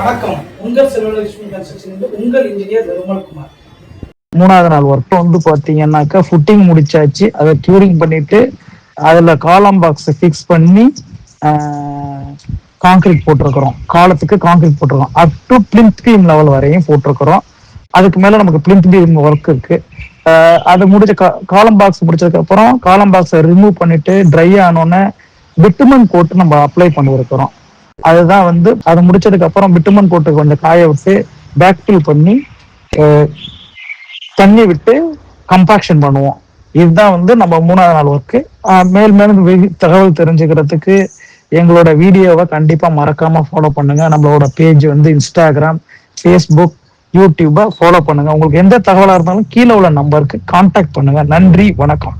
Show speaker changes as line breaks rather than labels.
வணக்கம். உங்கள் செல்வலட்சுமி கன்ஸ்ட்ரக்ஷன், உங்கள் இன்ஜினியர் நிர்மல்குமார்.
மூணாவது நாள் ஒர்க் வந்து பாத்தீங்கன்னாக்கா ஃபுட்டிங் முடிச்சாச்சு. அதை கியூரிங் பண்ணிட்டு அதுல காலம் பாக்ஸ் ஃபிக்ஸ் பண்ணி கான்கிரீட் போட்டிருக்கிறோம். காலத்துக்கு கான்கிரீட் போட்டிருக்கோம். Up to plinth beam level வரையும் போட்டிருக்கிறோம். அதுக்கு மேல நமக்கு பிளிந்த் பீம் ஒர்க் இருக்கு. அது முடிச்ச காலம் பாக்ஸ் முடிச்சதுக்கு அப்புறம் காலம் பாக்ஸை ரிமூவ் பண்ணிட்டு ட்ரை ஆனோடனே பிட்டுமன் கோட் நம்ம அப்ளை பண்ணிருக்கிறோம். அதுதான் வந்து அது முடிச்சதுக்கு அப்புறம் பிட்டுமன் கோட்டு கொஞ்சம் காய விட்டு பேக் ஃபில் பண்ணி தண்ணி விட்டு கம்பாக்ஷன் பண்ணுவோம். இதுதான் வந்து நம்ம மூணாவது நாள் ஒர்க்கு. மேலும் தகவல் தெரிஞ்சுக்கிறதுக்கு எங்களோட வீடியோவை கண்டிப்பா மறக்காம ஃபாலோ பண்ணுங்க. நம்மளோட பேஜ் வந்து இன்ஸ்டாகிராம், ஃபேஸ்புக், யூடியூபை ஃபாலோ பண்ணுங்க. உங்களுக்கு எந்த தகவலா இருந்தாலும் கீழே உள்ள நம்பருக்கு கான்டாக்ட் பண்ணுங்க. நன்றி, வணக்கம்.